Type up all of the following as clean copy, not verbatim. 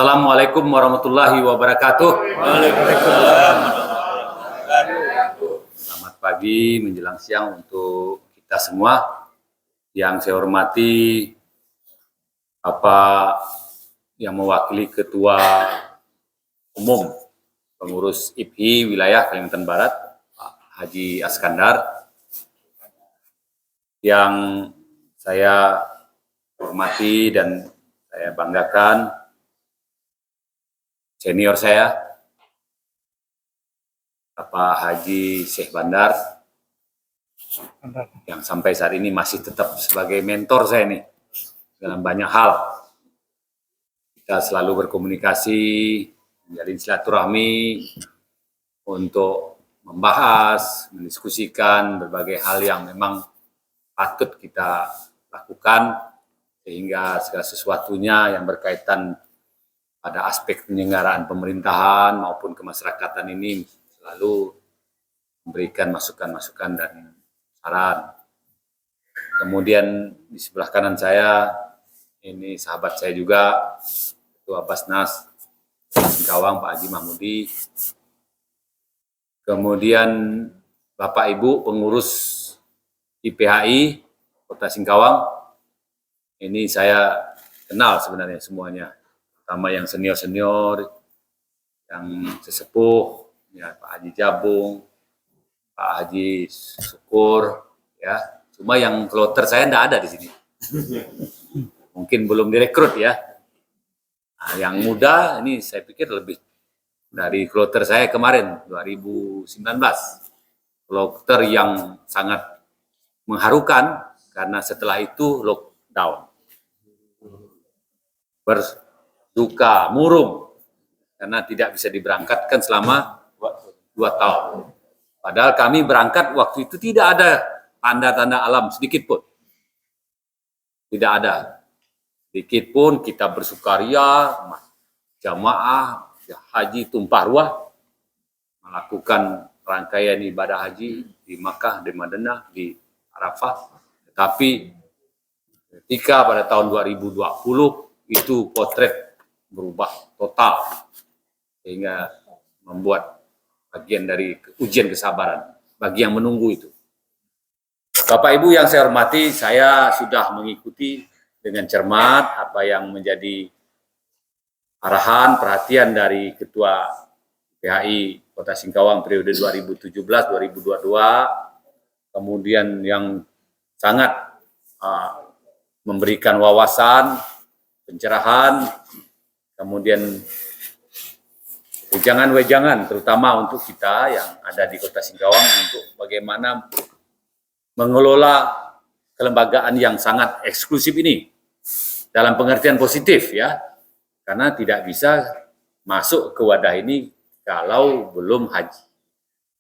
Assalamualaikum warahmatullahi wabarakatuh. Waalaikumsalam. Selamat pagi menjelang siang untuk kita semua. Yang saya hormati Bapak yang mewakili Ketua Umum Pengurus IPHI Wilayah Kalimantan Barat, Pak Haji Askandar. Yang saya hormati dan saya banggakan senior saya, Bapak Haji Syekh Bandar, yang sampai saat ini masih tetap sebagai mentor saya nih dalam banyak hal. Kita selalu berkomunikasi, menjalin silaturahmi untuk membahas, mendiskusikan berbagai hal yang memang patut kita lakukan, sehingga segala sesuatunya yang berkaitan pada aspek penyelenggaraan pemerintahan maupun kemasyarakatan ini selalu memberikan masukan-masukan dan saran. Kemudian di sebelah kanan saya, ini sahabat saya juga, Ketua Basnas Singkawang, Pak Haji Mahmudi. Kemudian Bapak Ibu pengurus IPHI Kota Singkawang, ini saya kenal sebenarnya semuanya, terutama yang senior-senior, yang sesepuh, ya Pak Haji Jabung, Pak Haji Syukur, ya. Cuma yang kloter saya enggak ada di sini. Mungkin belum direkrut ya. Nah, yang muda ini saya pikir lebih dari kloter saya kemarin 2019. Kloter yang sangat mengharukan karena setelah itu lockdown. Berduka murung karena tidak bisa diberangkatkan selama 2 tahun. Padahal kami berangkat waktu itu tidak ada tanda-tanda alam sedikit pun. Tidak ada. Sedikit pun kita bersukaria, jamaah haji tumpah ruah, melakukan rangkaian ibadah haji di Makkah, di Madinah, di Arafah. Tetapi ketika pada tahun 2020 itu potret berubah total, sehingga membuat bagian dari ujian kesabaran bagi yang menunggu itu. Bapak Ibu yang saya hormati, saya sudah mengikuti dengan cermat apa yang menjadi arahan perhatian dari Ketua IPHI Kota Singkawang periode 2017-2022, kemudian yang sangat memberikan wawasan, pencerahan, kemudian wejangan-wejangan terutama untuk kita yang ada di Kota Singkawang untuk bagaimana mengelola kelembagaan yang sangat eksklusif ini dalam pengertian positif ya, karena tidak bisa masuk ke wadah ini kalau belum haji.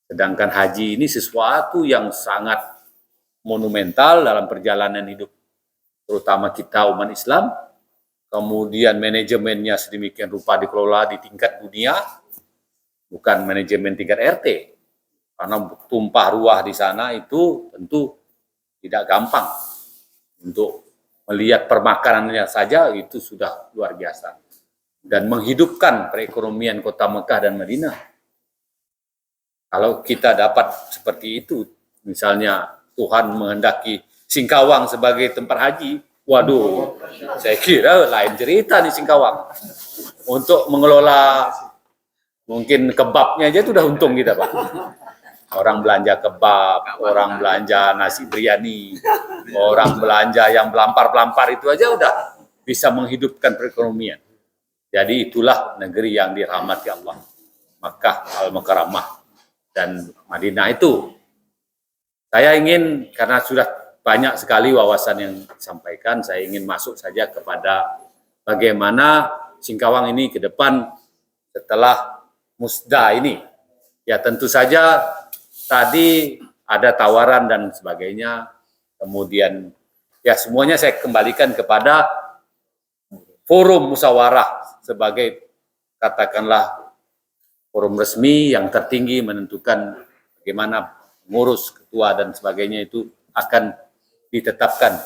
Sedangkan haji ini sesuatu yang sangat monumental dalam perjalanan hidup terutama kita umat Islam. Kemudian manajemennya sedemikian rupa dikelola di tingkat dunia, bukan manajemen tingkat RT. Karena tumpah ruah di sana itu tentu tidak gampang. Untuk melihat permakanannya saja itu sudah luar biasa. Dan menghidupkan perekonomian kota Mekah dan Madinah. Kalau kita dapat seperti itu, misalnya Tuhan menghendaki Singkawang sebagai tempat haji, waduh, saya kira lain cerita nih Singkawang. Untuk mengelola mungkin kebabnya aja itu udah untung kita, Pak. Orang belanja kebab, orang belanja nasi biryani, orang belanja yang pelampar-pelampar itu aja udah bisa menghidupkan perekonomian. Jadi itulah negeri yang dirahmati Allah. Makkah Al-Mukarramah dan Madinah itu. Saya ingin, karena sudah banyak sekali wawasan yang disampaikan, saya ingin masuk saja kepada bagaimana Singkawang ini ke depan setelah musda ini. Ya tentu saja tadi ada tawaran dan sebagainya, kemudian ya semuanya saya kembalikan kepada forum musyawarah sebagai katakanlah forum resmi yang tertinggi menentukan bagaimana ngurus ketua dan sebagainya itu akan ditetapkan.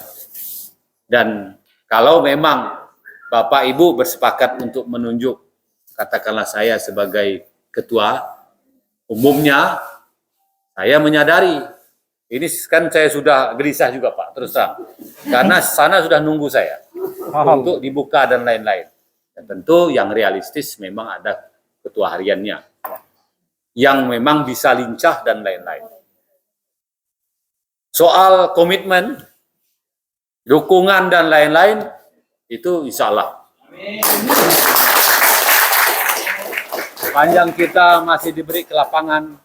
Dan kalau memang Bapak Ibu bersepakat untuk menunjuk katakanlah saya sebagai ketua, umumnya saya menyadari ini kan saya sudah gelisah juga Pak, terus terang. Karena sana sudah nunggu saya untuk dibuka dan lain-lain. Dan tentu yang realistis memang ada ketua hariannya yang memang bisa lincah dan lain-lain. Soal komitmen, dukungan dan lain-lain itu insya Allah. Panjang kita masih diberi kelapangan,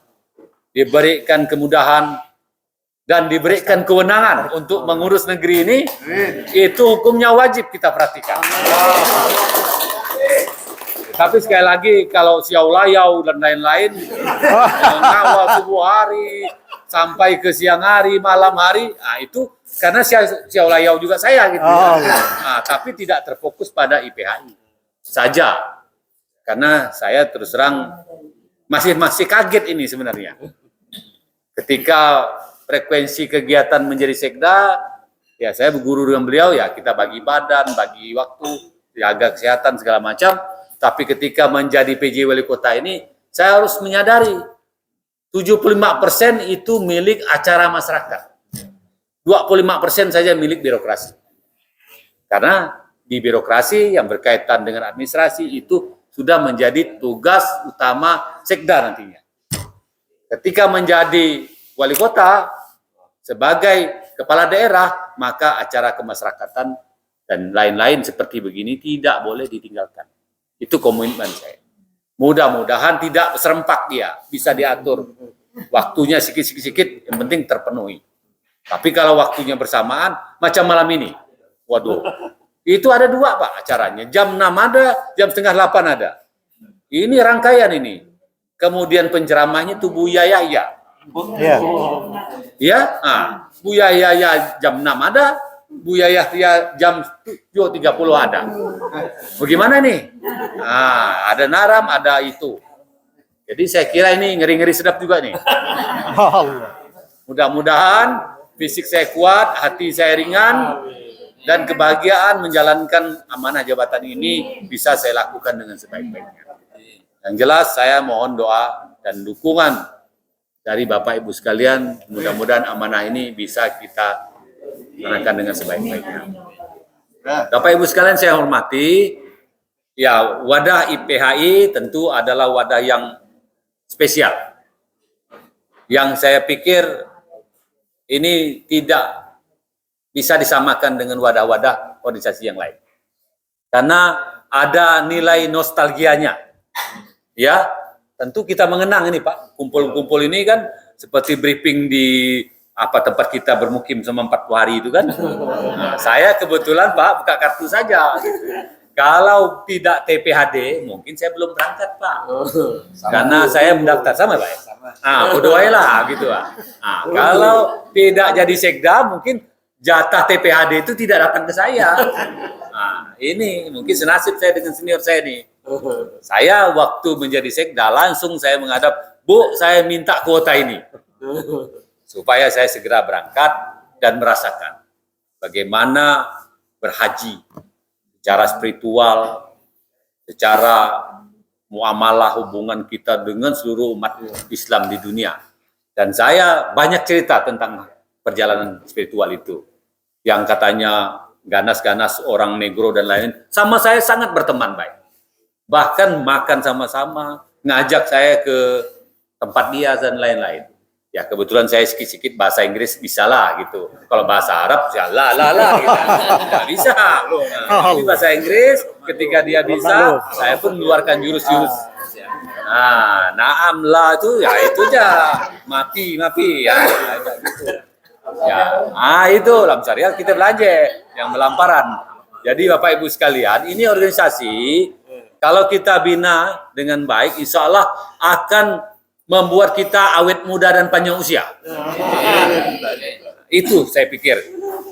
diberikan kemudahan, dan diberikan kewenangan untuk mengurus negeri ini, itu hukumnya wajib kita perhatikan. Tapi sekali lagi, kalau siau layau dan lain-lain, mengawal subuh hari, sampai ke siang hari, malam hari, nah itu karena siau layau juga saya gitu. Nah, tapi tidak terfokus pada IPHI saja. Karena saya terus terang masih kaget ini sebenarnya. Ketika frekuensi kegiatan menjadi sekda, ya saya berguru dengan beliau, ya kita bagi badan, bagi waktu, jaga kesehatan segala macam. Tapi ketika menjadi PJ Wali Kota ini, saya harus menyadari 75% itu milik acara masyarakat. 25% saja milik birokrasi. Karena di birokrasi yang berkaitan dengan administrasi itu sudah menjadi tugas utama sekda nantinya. Ketika menjadi wali kota sebagai kepala daerah, maka acara kemasyarakatan dan lain-lain seperti begini tidak boleh ditinggalkan. Itu komitmen saya. Mudah-mudahan tidak serempak dia, bisa diatur. Waktunya sikit-sikit, yang penting terpenuhi. Tapi kalau waktunya bersamaan, macam malam ini, waduh, itu ada dua Pak acaranya. Jam 6 ada, jam setengah 8 ada. Ini rangkaian ini. Kemudian penceramahnya itu Buya Yahya. Ya, Buya Yahya jam 6 ada, Buya Yahya jam 7.30 ada. Bagaimana nih? Ada naram, ada itu. Jadi saya kira ini ngeri-ngeri sedap juga nih. Mudah-mudahan fisik saya kuat, hati saya ringan, dan kebahagiaan menjalankan amanah jabatan ini bisa saya lakukan dengan sebaik-baiknya. Yang jelas saya mohon doa dan dukungan dari Bapak Ibu sekalian, mudah-mudahan amanah ini bisa kita laksanakan dengan sebaik-baiknya. Bapak Ibu sekalian saya hormati, ya wadah IPHI tentu adalah wadah yang spesial. Yang saya pikir ini tidak bisa disamakan dengan wadah-wadah organisasi yang lain. Karena ada nilai nostalgianya. Ya, tentu kita mengenang ini Pak, kumpul-kumpul ini kan seperti briefing di tempat kita bermukim selama 40 hari itu kan. Nah, saya kebetulan Pak buka kartu saja. Kalau tidak TPHD, mungkin saya belum berangkat Pak. Karena saya mendaftar sama Pak. Berdoailah gitu Pak. Kalau tidak jadi sekda, mungkin jatah TPHD itu tidak datang ke saya. Ini mungkin senasib saya dengan senior saya nih. Saya waktu menjadi sekda langsung saya menghadap, Bu, saya minta kuota ini. Supaya saya segera berangkat dan merasakan bagaimana berhaji secara spiritual, secara muamalah hubungan kita dengan seluruh umat Islam di dunia. Dan saya banyak cerita tentang perjalanan spiritual itu. Yang katanya ganas-ganas orang negro dan lain, sama saya sangat berteman baik. Bahkan makan sama-sama, ngajak saya ke tempat dia dan lain-lain. Ya kebetulan saya sedikit-sedikit bahasa Inggris bisa lah gitu. Kalau bahasa Arab ya gitu. Nggak bisa. Tapi bahasa Inggris ketika dia bisa, saya pun mengeluarkan jurus-jurus. Naam lah itu ya itu aja. Mapi ya gitu. Ya, itu dalam syariat kita belanja yang melamparan. Jadi Bapak Ibu sekalian, ini organisasi kalau kita bina dengan baik, insya Allah akan membuat kita awet muda dan panjang usia. Itu saya pikir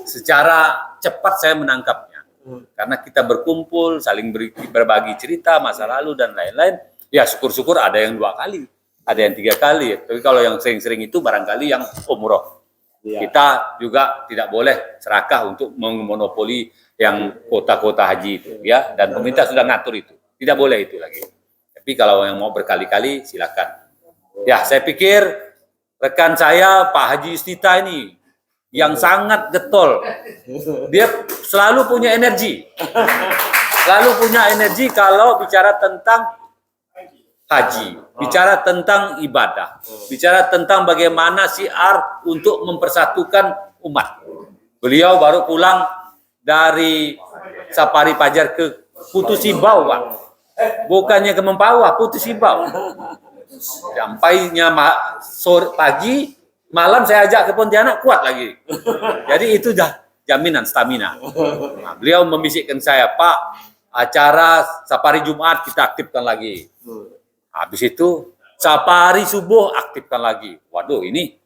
secara cepat saya menangkapnya. Karena kita berkumpul, saling berbagi cerita, masa lalu dan lain-lain. Ya syukur-syukur ada yang 2 kali, ada yang 3 kali. Tapi kalau yang sering-sering itu barangkali yang umroh. Kita juga tidak boleh serakah untuk memonopoli yang kota-kota haji itu, ya, dan pemerintah sudah ngatur itu, tidak boleh itu lagi. Tapi kalau yang mau berkali-kali silakan. Ya, saya pikir rekan saya Pak Haji Istita ini yang sangat getol, dia selalu punya energi, kalau bicara tentang haji, bicara tentang ibadah, bicara tentang bagaimana syiar untuk mempersatukan umat. Beliau baru pulang dari safari Fajar ke Putu Sibau, Pak. Bukannya ke Mempawah, Putu Sibau. Sampainya sore pagi, malam saya ajak ke Pontianak, kuat lagi. Jadi itu dah jaminan stamina. Nah, beliau membisikkan saya, Pak, acara safari Jumat kita aktifkan lagi. Habis itu safari subuh aktifkan lagi. Waduh, ini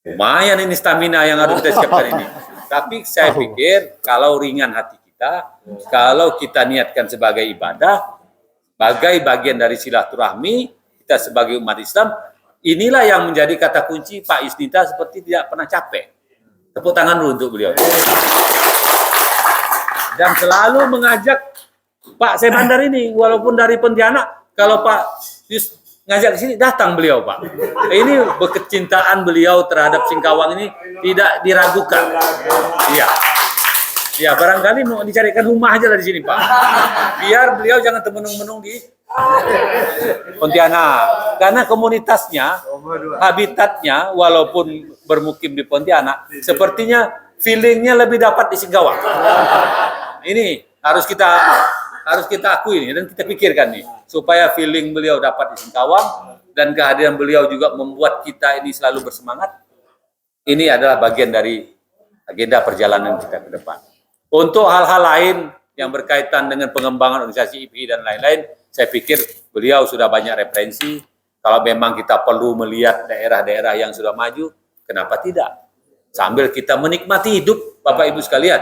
lumayan ini stamina yang harus kita siapkan ini. Tapi saya pikir kalau ringan hati kita, kalau kita niatkan sebagai ibadah, sebagai bagian dari silaturahmi, kita sebagai umat Islam, inilah yang menjadi kata kunci Pak Istita seperti tidak pernah capek. Tepuk tangan dulu untuk beliau. Dan selalu mengajak Pak Sebandar ini, walaupun dari Pontianak, kalau Pak Yus ngajak ke sini, datang beliau, Pak. Ini kecintaan beliau terhadap Singkawang ini tidak diragukan. Iya. Ya, barangkali mau dicarikan rumah aja dari sini, Pak. Biar beliau jangan temenung-menung di Pontianak. Karena komunitasnya, habitatnya, walaupun bermukim di Pontianak, sepertinya feelingnya lebih dapat di Singkawang. Ini harus kita akui nih, dan kita pikirkan nih, supaya feeling beliau dapat di Singkawang dan kehadiran beliau juga membuat kita ini selalu bersemangat. Ini adalah bagian dari agenda perjalanan kita ke depan. Untuk hal-hal lain yang berkaitan dengan pengembangan organisasi IPI dan lain-lain, saya pikir beliau sudah banyak referensi. Kalau memang kita perlu melihat daerah-daerah yang sudah maju, kenapa tidak? Sambil kita menikmati hidup, Bapak Ibu sekalian.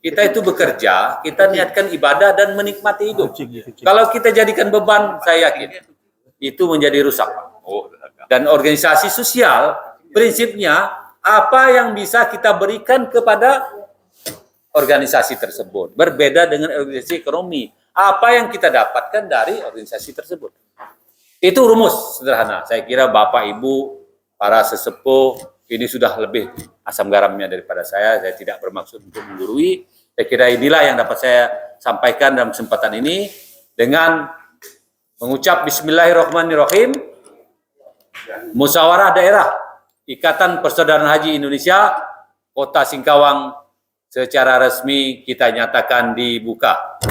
Kita itu bekerja, kita niatkan ibadah dan menikmati hidup. Kalau kita jadikan beban, saya yakin itu menjadi rusak. Dan organisasi sosial, prinsipnya apa yang bisa kita berikan kepada organisasi tersebut. Berbeda dengan organisasi ekonomi. Apa yang kita dapatkan dari organisasi tersebut. Itu rumus sederhana. Saya kira Bapak, Ibu, para sesepuh, ini sudah lebih asam garamnya daripada saya. Saya tidak bermaksud untuk menggurui. Saya kira inilah yang dapat saya sampaikan dalam kesempatan ini. Dengan mengucap Bismillahirrahmanirrahim. Musyawarah Daerah Ikatan Persaudaraan Haji Indonesia Kota Singkawang secara resmi kita nyatakan dibuka.